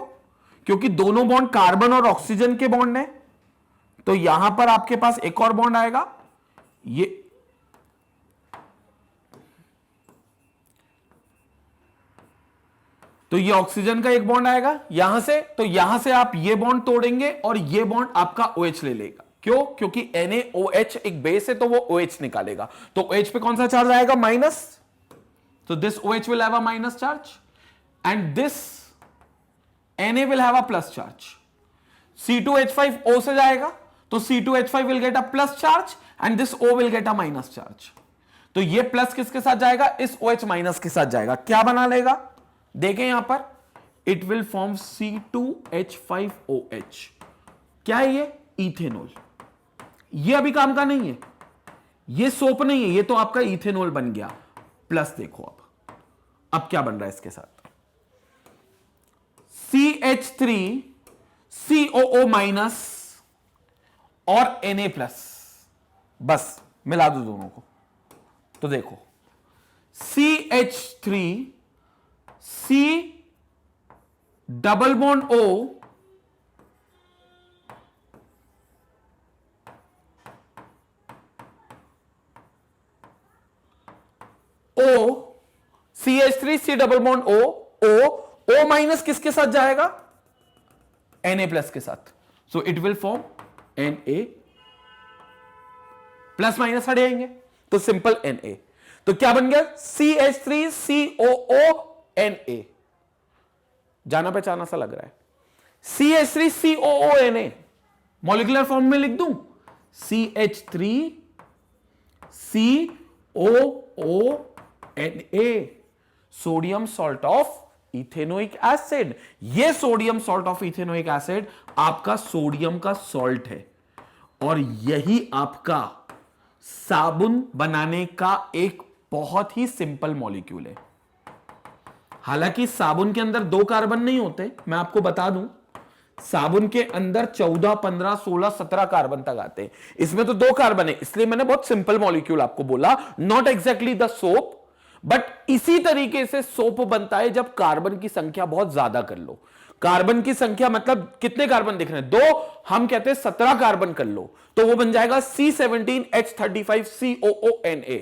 A: क्योंकि दोनों बॉन्ड कार्बन और ऑक्सीजन के बॉन्ड हैं। तो यहां पर आपके पास एक और बॉन्ड आएगा, ये तो ये ऑक्सीजन का एक बॉन्ड आएगा यहां से। तो यहां से आप ये बॉन्ड तोड़ेंगे और ये बॉन्ड आपका OH ले लेगा। क्यों? क्योंकि NaOH एक बेस है तो वो OH निकालेगा। तो OH पे कौन सा चार्ज आएगा? माइनस। तो this OH will have a minus charge and this Na will have a plus charge. C2H5 O से जाएगा तो C2H5 will get a plus charge and this O will get a minus charge. तो ये plus किसके साथ जाएगा? इस OH minus के साथ जाएगा। क्या बना लेगा? देखें यहां पर, it will form C2H5OH। क्या है ये? इथेनॉल। ये अभी काम का नहीं है, ये सोप नहीं है, ये तो आपका इथेनॉल बन गया। प्लस देखो अब क्या बन रहा है इसके साथ? CH3COO माइनस और Na प्लस, बस मिला दो दोनों को। तो देखो CH3C double bond O CH3C double bond O minus किसके साथ जाएगा? Na प्लस के साथ। So it will form Na, plus minus हट जाएंगे तो सिंपल Na। तो क्या बन गया? CH3COONA। जाना पहचाना सा लग रहा है। CH3COONA मॉलिक्यूलर फॉर्म में लिख दूं, CH3COONA, sodium salt of ethanoic acid. ये sodium salt of ethanoic acid आपका सोडियम का सॉल्ट है और यही आपका साबुन बनाने का एक बहुत ही सिंपल मॉलिक्यूल है। हालांकि साबुन के अंदर 2 कार्बन नहीं होते, मैं आपको बता दूं, साबुन के अंदर 14, 15, 16, 17 कार्बन तक आते हैं। इसमें तो 2 कार्बन है, इसलिए मैंने बहुत सिंपल मॉलिक्यूल आपको बोला। Not exactly the soap, but इसी तरीके से सोप बनता है जब कार्बन की संख्या बहुत ज्यादा कर लो। कार्बन की संख्या मतलब कितने कार्बन दिख रहे हैं? 2, हम कहते हैं 17 कार्बन कर लो तो वो बन जाएगा C17H35COONA,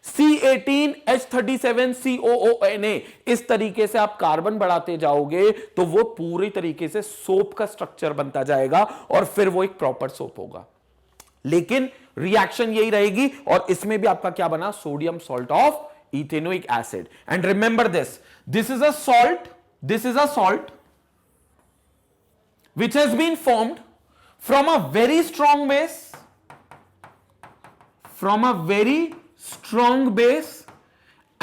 A: C18H37COONA। इस तरीके से आप कार्बन बढ़ाते जाओगे तो वो पूरी तरीके से सोप का स्ट्रक्चर बनता जाएगा और फिर वो एक प्रॉपर सोप होगा। लेकिन रिएक्शन यही रहेगी और इसमें भी आपका क्या बना? Sodium salt of ethanoic acid. And remember this is a salt which has been formed from a very strong base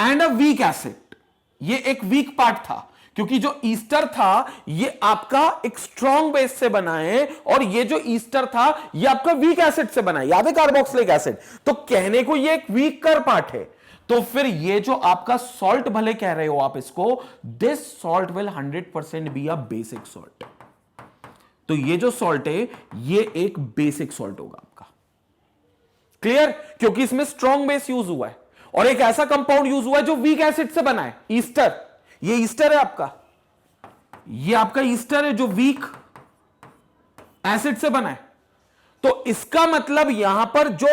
A: and a weak acid. ये एक वीक पार्ट था, क्योंकि जो ईस्टर था ये आपका एक स्ट्रॉन्ग बेस से बना है, और ये जो ईस्टर था ये आपका वीक एसिड से बना है, याद है, कार्बोक्सिलिक एसिड। तो कहने को ये एक वीक कर पार्ट है। तो फिर ये जो आपका सॉल्ट भले कह रहे हो आप इसको, this salt will 100% be a basic salt. तो ये जो सॉल्ट है ये एक बेसिक सॉल्ट होगा आपका। क्लियर? क्योंकि इसमें स्ट्रॉन्ग बेस यूज हुआ है और एक ऐसा कंपाउंड यूज हुआ है जो वीक एसिड से बना है, ईस्टर। ये ईस्टर है आपका, ये आपका ईस्टर है जो वीक एसिड से बना है। तो इसका मतलब यहां पर जो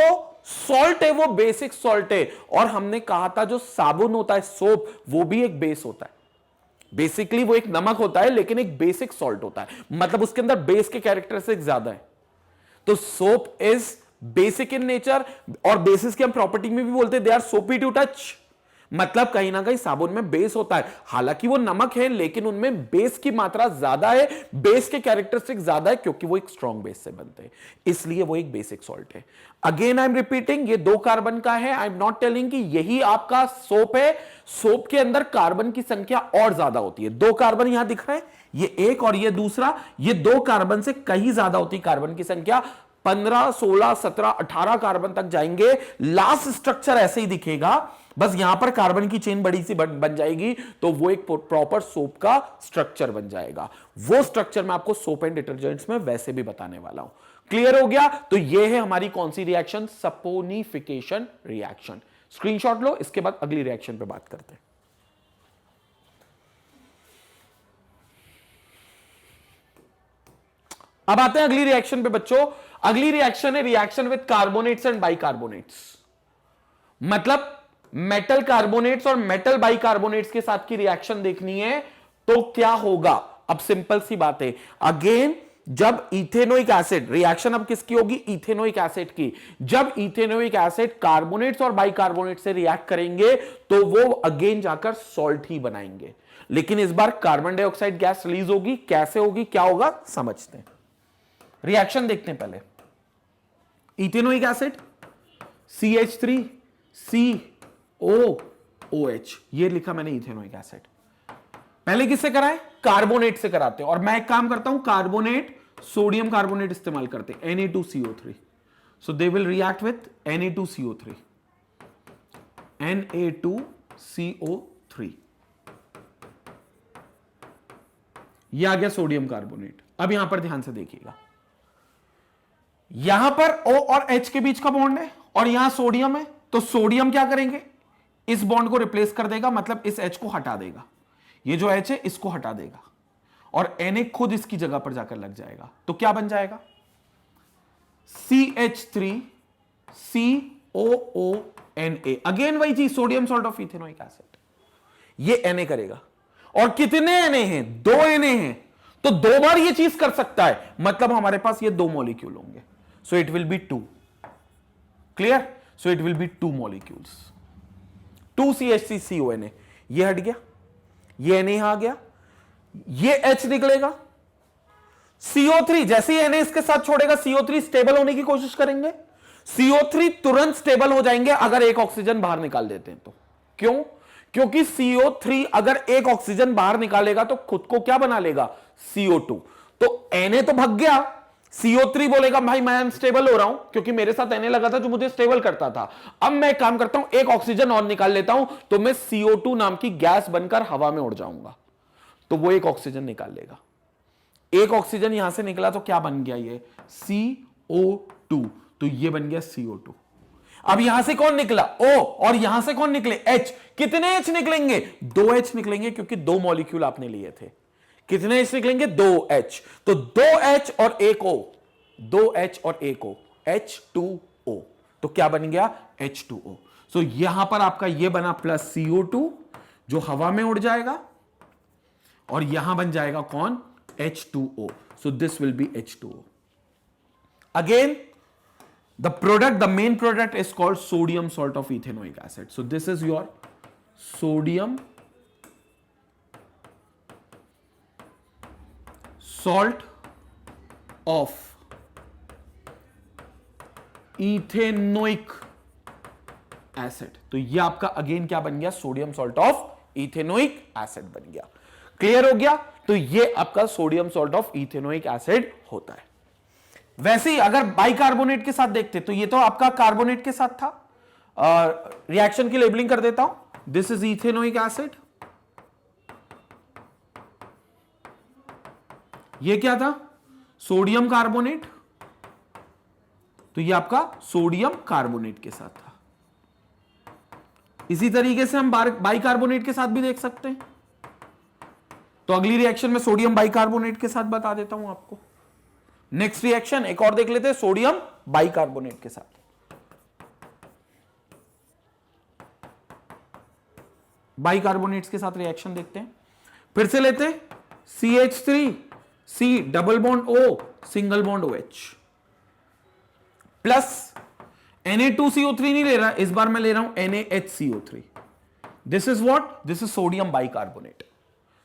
A: सॉल्ट है वो बेसिक सॉल्ट है। और हमने कहा था जो साबुन होता है, सोप, वो भी एक बेस होता है। बेसिकली वो एक नमक होता है लेकिन एक बेसिक सॉल्ट होता है, मतलब उसके अंदर बेस के कैरेक्टरिस्टिक ज्यादा है। तो soap is basic in nature, और बेसिस की हम प्रॉपर्टी में भी बोलते हैं दे आर सोपी टू टच, मतलब कहीं ना कहीं साबुन में बेस होता है। हालांकि वो नमक है लेकिन उनमें बेस की मात्रा ज्यादा है, बेस के कैरेक्टरिस्टिक ज्यादा है, क्योंकि वो एक स्ट्रॉन्ग बेस से बनते हैं, इसलिए वो एक बेसिक सॉल्ट है। अगेन आई एम रिपीटिंग, ये 2 कार्बन का है। आई एम नॉट टेलिंग कि यही आपका सोप है। सोप के अंदर कार्बन की संख्या और ज्यादा होती है। 2 कार्बन यहां दिख रहे हैं, ये एक और ये दूसरा, ये 2 कार्बन से कहीं ज्यादा होती है कार्बन की संख्या। 15, 16, 17, 18 कार्बन तक जाएंगे। लास्ट स्ट्रक्चर ऐसे ही दिखेगा, बस यहां पर कार्बन की चेन बड़ी सी बन जाएगी, तो वो एक प्रॉपर सोप का स्ट्रक्चर बन जाएगा। वो स्ट्रक्चर मैं आपको सोप एंड डिटर्जेंट्स में वैसे भी बताने वाला हूं। क्लियर हो गया? तो ये है हमारी कौन सी रिएक्शन? Saponification reaction. स्क्रीनशॉट लो, इसके बाद अगली रिएक्शन पे बात करते हैं। अब आते हैं अगली रिएक्शन पे बच्चों। अगली रिएक्शन है reaction with carbonates and bicarbonates. मतलब मेटल कार्बोनेट्स और मेटल बाइकार्बोनेट्स के साथ की रिएक्शन देखनी है तो क्या होगा? अब सिंपल सी बात है, अगेन जब इथेनोइक एसिड, रिएक्शन अब किसकी होगी? इथेनोइक एसिड की। जब इथेनोइक एसिड कार्बोनेट्स और बाइकार्बोनेट से रिएक्ट करेंगे तो वो अगेन जाकर सॉल्ट ही बनाएंगे, लेकिन इस बार कार्बन डाइऑक्साइड गैस रिलीज होगी। कैसे होगी, क्या होगा, समझते हैं। रिएक्शन देखते हैं पहले। इथेनोइक एसिड CH3 COOH, ये लिखा मैंने इथेनोइक एसिड। पहले किससे कराएं? कार्बोनेट से कराते हैं। और मैं एक काम करता हूं, कार्बोनेट, सोडियम कार्बोनेट इस्तेमाल करते हैं, Na2CO3। So they will react with Na2CO3, Na2CO3। ये आ गया सोडियम कार्बोनेट। अब यहां पर ध्यान से देखिएगा, यहां पर O और H के बीच का बॉन्ड है और यहां सोडियम है, तो सोडियम क्या करेंगे? इस बॉन्ड को रिप्लेस कर देगा, मतलब इस H को हटा देगा। ये जो H है इसको हटा देगा और Na खुद इसकी जगह पर जाकर लग जाएगा। तो क्या बन जाएगा? CH3 COONA। अगेन वही चीज, sodium salt of ethanoic acid. ये Na करेगा, और कितने Na हैं? 2 Na हैं, तो 2 बार ये चीज कर सकता है, मतलब हमारे पास ये 2 मॉलिक्यूल होंगे। So it will B 2। Clear? So it will B 2 molecules, 2 CH3 CONA। ये हट गया, ये Na आ गया, ये H निकलेगा। CO3 जैसे ही Na इसके साथ छोड़ेगा, CO3 स्टेबल होने की कोशिश करेंगे। CO3 तुरंत स्टेबल हो जाएंगे अगर एक ऑक्सीजन बाहर निकाल देते हैं तो। क्यों? क्योंकि CO3 अगर एक ऑक्सीजन बाहर निकालेगा तो खुद को क्या बना लेगा? CO2। तो Na तो भाग गया, CO3 बोलेगा भाई मैं अनस्टेबल हो रहा हूं क्योंकि मेरे साथ Na लगा था जो मुझे स्टेबल करता था। अब मैं एक काम करता हूं, एक ऑक्सीजन और निकाल लेता हूं, तो मैं CO2 नाम की गैस बनकर हवा में उड़ जाऊंगा। तो वो एक ऑक्सीजन निकाल लेगा। एक ऑक्सीजन यहां से निकला तो क्या बन गया? ये CO2। तो ये बन गया CO2। अब यहां से कौन निकला? O, और यहां से कौन निकले? H। कितने H निकलेंगे? 2 H निकलेंगे, क्योंकि 2 मॉलिक्यूल आपने लिए थे। कितने H निकलेंगे? 2 H। तो 2 H और 1 O, 2 H और 1 O, H2O। तो क्या बन गया? H2O। सो यहां पर आपका ये बना प्लस CO2 जो हवा में उड़ जाएगा, और यहां बन जाएगा कौन? H2O। So this will B H2O। Again the product, the main product is called sodium salt of ethanoic acid. So this is your sodium salt of ethanoic acid. तो ये आपका अगेन क्या बन गया, sodium salt of ethanoic acid बन गया। Clear हो गया। तो ये आपका sodium salt of ethanoic acid होता है। वैसे ही अगर बाइकार्बोनेट के साथ देखते तो ये तो आपका कार्बोनेट के साथ था। रिएक्शन की लेबलिंग कर देता हूं। दिस इज इथेनोइक एसिड, ये क्या था, सोडियम कार्बोनेट। तो ये आपका सोडियम कार्बोनेट के साथ था। इसी तरीके से हम बाइकार्बोनेट के साथ भी देख सकते हैं। तो अगली रिएक्शन में सोडियम बाइकार्बोनेट के साथ बता देता हूं आपको। नेक्स्ट रिएक्शन एक और देख लेते हैं, सोडियम बाइकार्बोनेट के साथ। बाइकार्बोनेट्स के साथ रिएक्शन देखते हैं। फिर से लेते हैं, CH3 C double bond O single bond OH plus Na2CO3 नहीं ले रहा, इस बार मैं ले रहा हूं NaHCO3। This is what, this is sodium bicarbonate,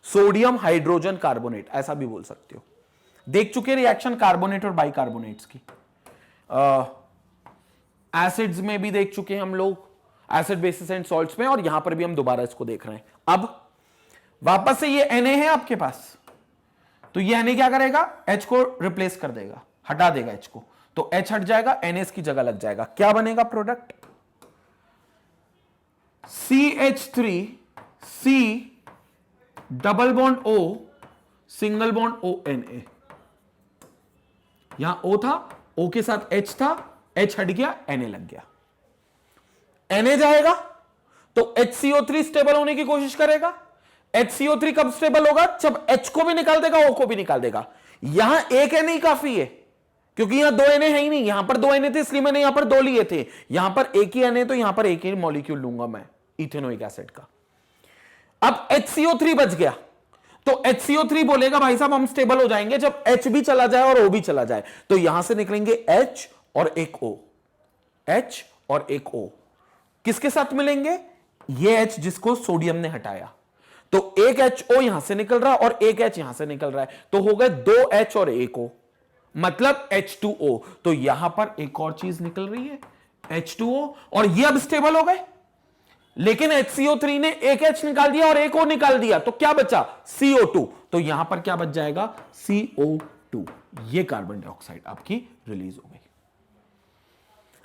A: sodium hydrogen carbonate ऐसा भी बोल सकते हो। देख चुके रिएक्शन कार्बोनेट और बाइकार्बोनेट्स की। एसिड्स में भी देख चुके हैं हम लोग, एसिड बेसिस एंड सॉल्ट्स में, और यहां पर भी हम दोबारा इसको देख रहे हैं। अब वापस से ये Na है आपके पास, तो ये Na क्या करेगा, H को रिप्लेस कर देगा, हटा देगा H को, तो H हट जाएगा, Na इसकी जगह लग जाएगा। क्या बनेगा product, CH3 C double bond O single bond ONA। यहां O था, O के साथ H था, H हट गया, Na लग गया। Na जाएगा तो HCO3 स्टेबल होने की कोशिश करेगा। HCO3 कब स्टेबल होगा, जब H को भी निकाल देगा, O को भी निकाल देगा। यहां एक Na काफी है, क्योंकि यहां दो Na है ही नहीं। यहां पर दो Na थे, इसलिए मैंने यहां पर दो लिए थे। यहां पर एक ही Na, तो यहां पर एक ही मॉलिक्यूल लूंगा मैं इथेनोइक एसिड का। अब HCO3 बच गया, तो HCO3 बोलेगा भाई साहब हम स्टेबल हो जाएंगे जब H भी चला जाए और O भी चला जाए। तो यहां से निकलेंगे H और एक O, H और एक O किसके साथ मिलेंगे, ये H जिसको सोडियम ने हटाया। तो एक HO यहां से निकल रहा है और एक H यहां से निकल रहा है, तो हो गए दो H और एक O, मतलब H2O। तो यहां पर एक और चीज निकल रही है H2O, और ये अब स्टेबल हो गए। लेकिन HCO3 ने एक H निकाल दिया और एक O निकाल दिया, तो क्या बचा, CO2। तो यहां पर क्या बच जाएगा, CO2। ये कार्बन डाइऑक्साइड आपकी रिलीज हो गई।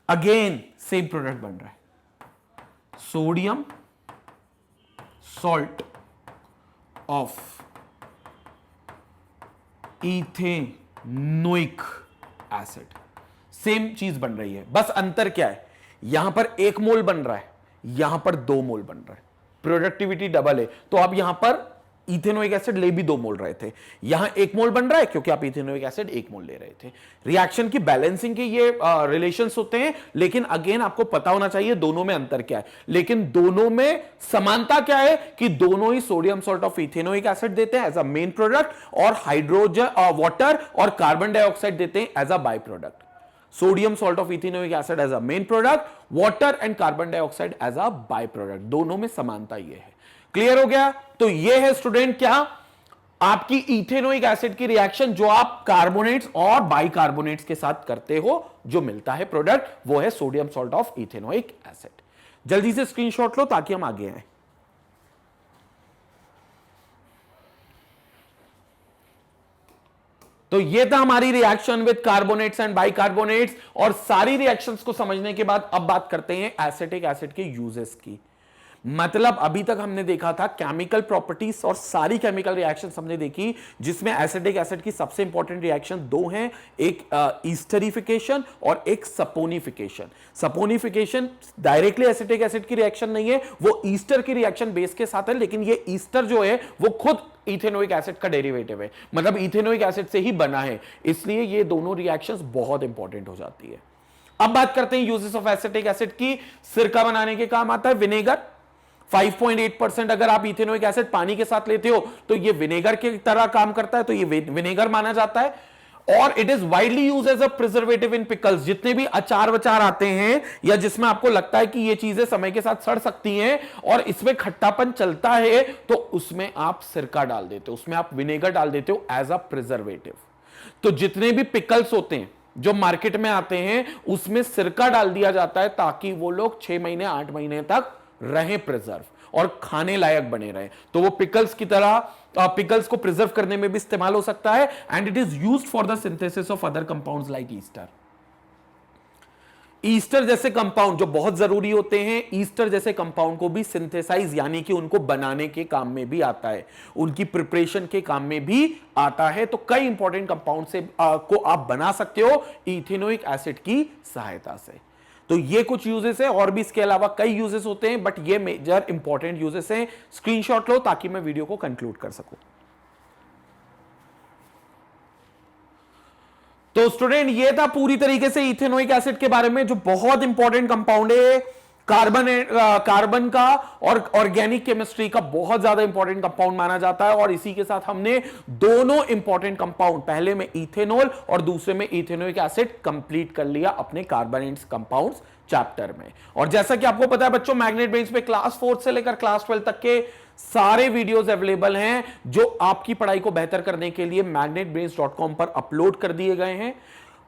A: अगेन सेम प्रोडक्ट बन रहा है, sodium salt of ethanoic acid. Same चीज बन रही है, बस अंतर क्या है, यहां पर 1 मोल बन रहा है, यहां पर 2 मोल बन रहा है। प्रोडक्टिविटी डबल है, तो आप यहां पर इथेनोइक एसिड ले भी 2 मोल रहे थे, यहां 1 मोल बन रहा है क्योंकि आप इथेनोइक एसिड 1 मोल ले रहे थे। रिएक्शन की बैलेंसिंग के ये रिलेशंस होते हैं, लेकिन अगेन आपको पता होना चाहिए दोनों में अंतर क्या है। लेकिन दोनों में समानता क्या है कि दोनों ही sodium salt of ethanoic acid देते हैं एज अ मेन प्रोडक्ट, और हाइड्रोजन वाटर और कार्बन डाइऑक्साइड देते हैं as a by product. Sodium salt of ethanoic acid as a main product, water and carbon dioxide as a by product. दोनों में समानता ये है। क्लियर हो गया। तो ये है स्टूडेंट क्या, आपकी इथेनोइक एसिड की रिएक्शन जो आप कार्बोनेट्स और बाइकार्बोनेट्स के साथ करते हो, जो मिलता है प्रोडक्ट वो है sodium salt of ethanoic acid. जल्दी से स्क्रीनशॉट लो ताकि हम आगे आए। तो ये था हमारी reaction with carbonates and bicarbonates. और सारी रिएक्शंस को समझने के बाद अब बात करते हैं एसिटिक एसिड के यूजेस की। मतलब अभी तक हमने देखा था केमिकल प्रॉपर्टीज और सारी केमिकल रिएक्शन हमने देखी, जिसमें एसिटिक एसिड की सबसे इंपॉर्टेंट रिएक्शन 2 हैं, एक ईस्टरिफिकेशन और एक saponification. Saponification directly acetic acid की रिएक्शन नहीं है, वो ईस्टर की रिएक्शन बेस के साथ है, लेकिन ये ईस्टर जो है वो खुद इथेनोइक एसिड का डेरिवेटिव है, मतलब इथेनोइक एसिड से ही बना है, इसलिए ये दोनों रिएक्शंस बहुत इंपॉर्टेंट हो जाती है। अब बात करते हैं यूजेस ऑफ एसिटिक एसिड की। सिरका बनाने के काम आता है विनेगर। 5.8% अगर आप इथेनोइक एसिड पानी के साथ लेते हो तो ये विनेगर की तरह काम करता है, तो ये विनेगर माना जाता है। और it is widely use as a preservative in pickles. जितने भी अचार वचार आते हैं या जिसमें आपको लगता है कि ये चीजें समय के साथ सड़ सकती हैं और इसमें खट्टापन चलता है, तो उसमें आप सिरका डाल देते हो, उसमें आप विनेगर डाल देते हो एज अ प्रिजर्वेटिव। तो जितने भी पिकल्स होते हैं, जो मार्केट में आते हैं उसमें सिरका डाल दिया जाता है ताकि वो लोग 6 महीने 8 महीने तक रहें प्रिजर्व और खाने लायक बने रहें। तो वो पिकल्स की तरह पिकल्स को प्रिजर्व करने में भी इस्तेमाल हो सकता है and it is used for the synthesis of other compounds like Easter. Easter जैसे कंपाउंड जो बहुत जरूरी होते हैं, ईस्टर जैसे कंपाउंड को भी सिंथेसाइज यानी कि उनको बनाने के काम में भी आता है, उनकी प्रिपरेशन के काम में भी आता है। तो कई इंपॉर्टेंट कंपाउंड से को आप बना सकते हो इथेनोइक एसिड की सहायता से। तो ये कुछ यूजेस है, और भी इसके अलावा कई यूजेस होते हैं, बट ये मेजर इंपॉर्टेंट यूजेस हैं। स्क्रीनशॉट लो ताकि मैं वीडियो को कंक्लूड कर सकूं। तो स्टूडेंट ये था पूरी तरीके से इथेनोइक एसिड के बारे में, जो बहुत इंपॉर्टेंट कंपाउंड है, कार्बन का और ऑर्गेनिक केमिस्ट्री का बहुत ज्यादा इंपॉर्टेंट कंपाउंड माना जाता है। और इसी के साथ हमने दोनों इंपॉर्टेंट कंपाउंड, पहले में इथेनॉल और दूसरे में इथेनोइक एसिड, कंप्लीट कर लिया अपने कार्बोनेट्स कंपाउंड्स चैप्टर में। और जैसा कि आपको पता है बच्चों, मैग्नेट ब्रेन्स पे क्लास 4 से लेकर क्लास 12 तक के सारे वीडियोस अवेलेबल हैं जो आपकी पढ़ाई को बेहतर करने के लिए magnetbrains.com पर अपलोड कर दिए गए हैं,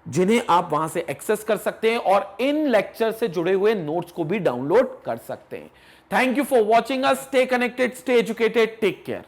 A: जिन्हें आप वहां से एक्सेस कर सकते हैं और इन लेक्चर से जुड़े हुए नोट्स को भी डाउनलोड कर सकते हैं। Thank you for watching us. Stay connected, stay educated, take care.